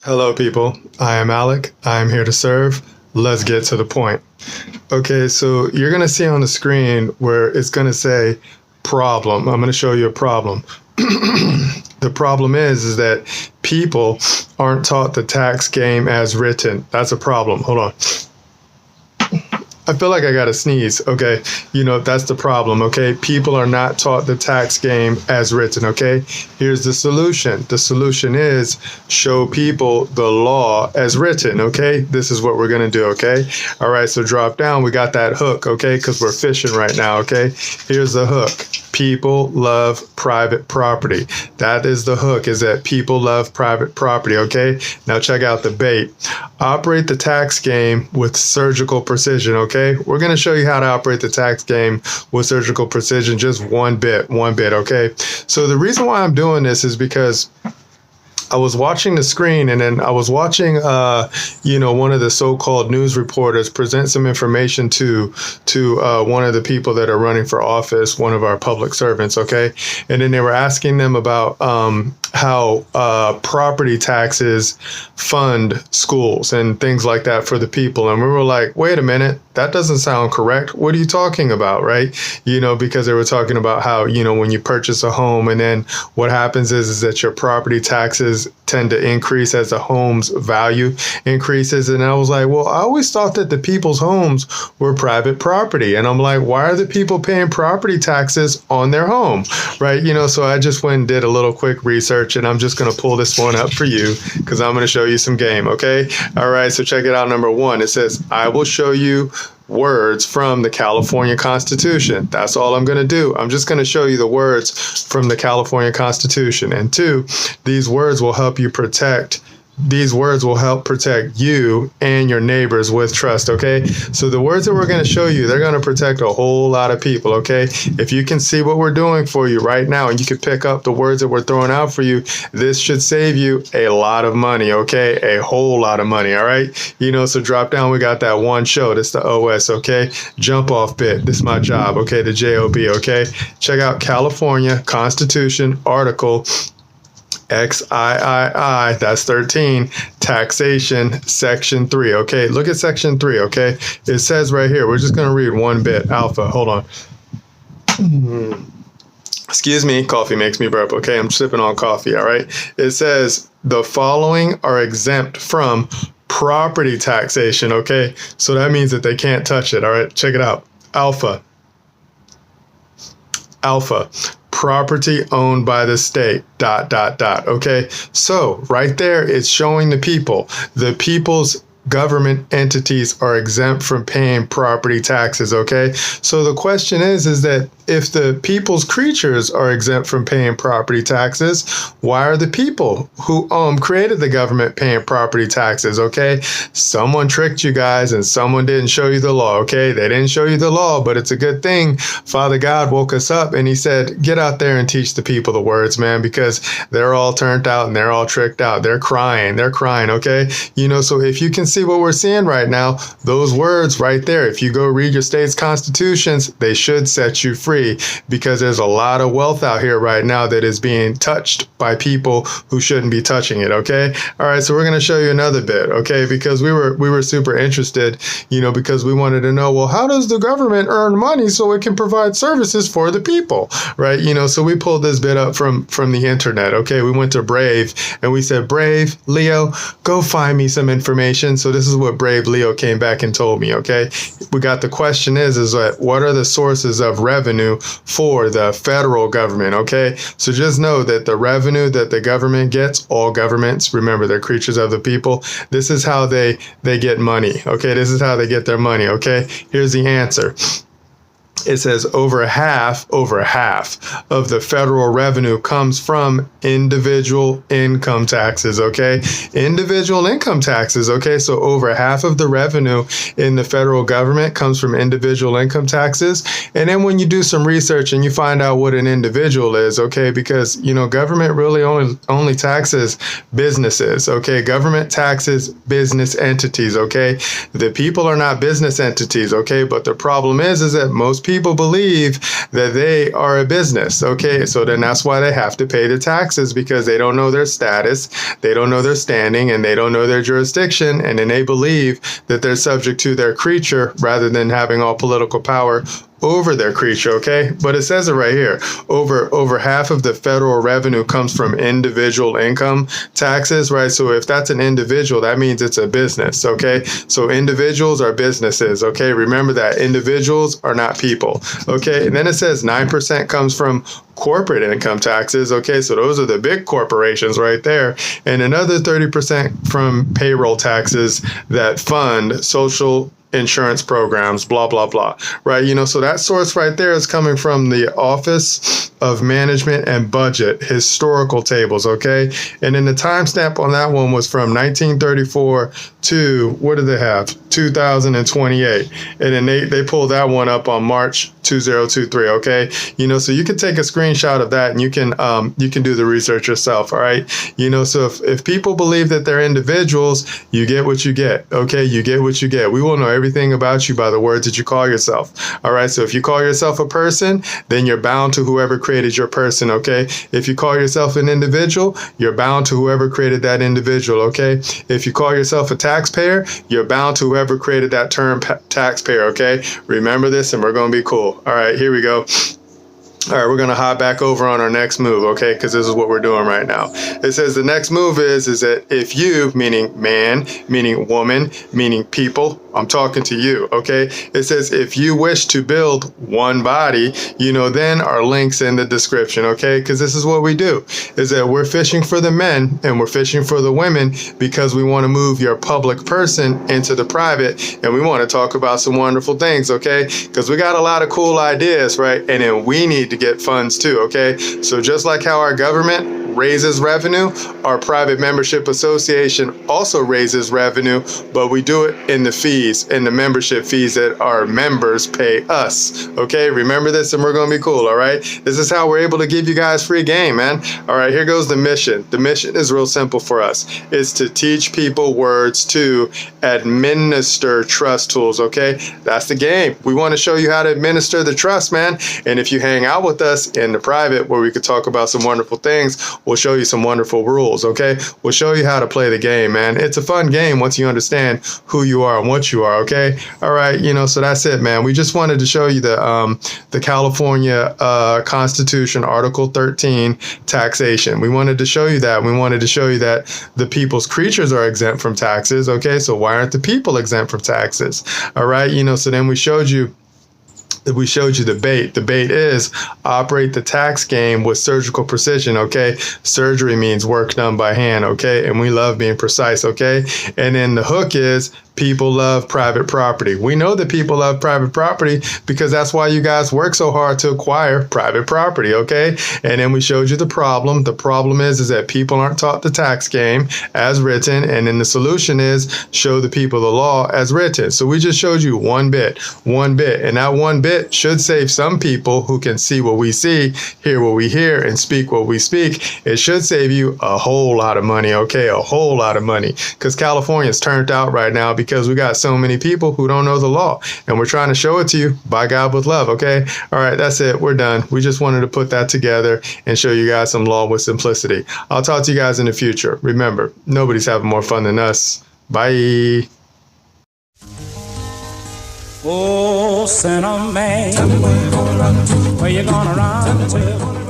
Hello, people. I am Alec. I am here to serve. Let's get to the point. Okay, so you're going to see on the screen where it's going to say problem. I'm going to show you a problem. The problem is that people aren't taught the tax game as written. That's a problem. Hold on. I feel like I got to sneeze. Okay. That's the problem. Okay. People are not taught the tax game as written. Okay. Here's the solution. The solution is show people the law as written. Okay. This is what we're going to do. Okay. All right. So drop down. We got that hook. Okay. Because we're fishing right now. Okay. Here's the hook. People love private property. That is the hook, is that people love private property. Okay. Now check out the bait. Operate the tax game with surgical precision. Okay. We're going to show you how to operate the tax game with surgical precision. Just one bit. Okay. So the reason why I'm doing this is because I was watching the screen, and then I was watching, one of the so-called news reporters present some information to one of the people that are running for office, one of our public servants. Okay, and then they were asking them about how property taxes fund schools and things like that for the people, and we were like, wait a minute, that doesn't sound correct. What are you talking about, right? Because they were talking about how when you purchase a home, and then what happens is that your property taxes tend to increase as the home's value increases. And I was like, well, I always thought that the people's homes were private property. And I'm like, why are the people paying property taxes on their home? Right. So I just went and did a little quick research, and I'm just going to pull this one up for you because I'm going to show you some game. OK. All right. So check it out. Number one, it says, I will show you words from the California Constitution. That's all I'm going to do. I'm just going to show you the words from the California Constitution. And two, these words will help protect you and your neighbors with trust. Okay. So the words that we're going to show you, they're going to protect a whole lot of people. Okay. If you can see what we're doing for you right now, and you can pick up the words that we're throwing out for you, this should save you a lot of money. Okay. A whole lot of money. All right. So drop down. We got that one show. That's the OS. Okay. Jump off bit. This is my job. Okay. The JOB. Okay. Check out California Constitution Article XIII, that's 13, taxation, section 3. Okay, look at section 3. Okay, it says right here, we're just going to read one bit. Alpha, hold on. Excuse me, coffee makes me burp. Okay, I'm sipping on coffee. All right, it says the following are exempt from property taxation. Okay, so that means that they can't touch it. All right, check it out. Alpha. Property owned by the state, ... Okay, so right there, it's showing the people's government entities are exempt from paying property taxes. Okay, so the question is that if the people's creatures are exempt from paying property taxes, why are the people who created the government paying property taxes? Okay, someone tricked you guys, and someone didn't show you the law. Okay, they didn't show you the law, but it's a good thing Father God woke us up and he said, get out there and teach the people the words, man, because they're all turned out and they're all tricked out. They're crying. Okay, so if you can see what we're seeing right now, those words right there, if you go read your state's constitutions, they should set you free, because there's a lot of wealth out here right now that is being touched by people who shouldn't be touching it. Okay. All right. So we're going to show you another bit. Okay. Because we were super interested, because we wanted to know, well, how does the government earn money so it can provide services for the people? Right. So we pulled this bit up from the internet. Okay. We went to Brave and we said, Brave, Leo, go find me some information. So this is what Brave Leo came back and told me. Okay. We got the question is that what are the sources of revenue for the federal government? Okay. So just know that the revenue that the government gets, all governments, remember, they're creatures of the people. This is how they get money. Okay. This is how they get their money. Okay. Here's the answer. It says over half of the federal revenue comes from individual income taxes. Okay. Individual income taxes. Okay. So over half of the revenue in the federal government comes from individual income taxes. And then when you do some research and you find out what an individual is, okay, because, government really only taxes businesses. Okay. Government taxes business entities. Okay. The people are not business entities. Okay. But the problem is that most people people believe that they are a business. Okay, so then that's why they have to pay the taxes, because they don't know their status, they don't know their standing, and they don't know their jurisdiction, and then they believe that they're subject to their creature rather than having all political power over their creature. Okay, but it says it right here. Over half of the federal revenue comes from individual income taxes, right? So if that's an individual, that means it's a business. Okay, so individuals are businesses. Okay, remember that individuals are not people. Okay, and then it says 9% comes from corporate income taxes. Okay, so those are the big corporations right there, and another 30% from payroll taxes that fund social insurance programs, blah, blah, blah, right? So that source right there is coming from the Office of Management and Budget historical tables, okay? And then the timestamp on that one was from 1934 to, what do they have? 2028. And then they pulled that one up on March 2023, okay? So you can take a screenshot of that and you can do the research yourself, all right? So if people believe that they're individuals, you get what you get, okay? You get what you get. We will know everything about you by the words that you call yourself, all right? So if you call yourself a person, then you're bound to whoever created your person, okay? If you call yourself an individual, you're bound to whoever created that individual, okay? If you call yourself a taxpayer, you're bound to whoever created that term taxpayer, okay? Remember this and we're going to be cool. All right, here we go. All right, we're going to hop back over on our next move, okay? Because this is what we're doing right now. It says the next move is that if you, meaning man, meaning woman, meaning people, I'm talking to you, okay? It says if you wish to build one body, then our links in the description, okay? Because this is what we do, is that we're fishing for the men and we're fishing for the women because we want to move your public person into the private, and we want to talk about some wonderful things, okay? Because we got a lot of cool ideas, right? And then we need to get funds too, okay? So just like how our government raises revenue, our private membership association also raises revenue, but we do it in the fees, in the membership fees that our members pay us, okay? Remember this and we're gonna be cool, all right? This is how we're able to give you guys free game, man. All right, here goes the mission. The mission is real simple for us. It's to teach people words to administer trust tools, okay? That's the game. We want to show you how to administer the trust, man. And if you hang out with us in the private where we could talk about some wonderful things, we'll show you some wonderful rules, okay? We'll show you how to play the game, man. It's a fun game once you understand who you are and what you are, okay? All right, so that's it, man. We just wanted to show you the California Constitution, Article 13, taxation. We wanted to show you that. We wanted to show you that the people's creatures are exempt from taxes, okay? So why aren't the people exempt from taxes? All right, so then we showed you the bait. The bait is operate the tax game with surgical precision, okay? Surgery means work done by hand, okay? And we love being precise, okay? And then the hook is people love private property. We know that people love private property because that's why you guys work so hard to acquire private property, okay? And then we showed you the problem. The problem is that people aren't taught the tax game as written, and then the solution is show the people the law as written. So we just showed you one bit, and that one bit should save some people who can see what we see, hear what we hear, and speak what we speak. It should save you a whole lot of money, okay? A whole lot of money, because California's turned out right now because we got so many people who don't know the law, and we're trying to show it to you by God with love, okay? All right, that's it. We're done. We just wanted to put that together and show you guys some law with simplicity. I'll talk to you guys in the future. Remember, nobody's having more fun than us. Bye. Oh, sinner man, where you gonna run to?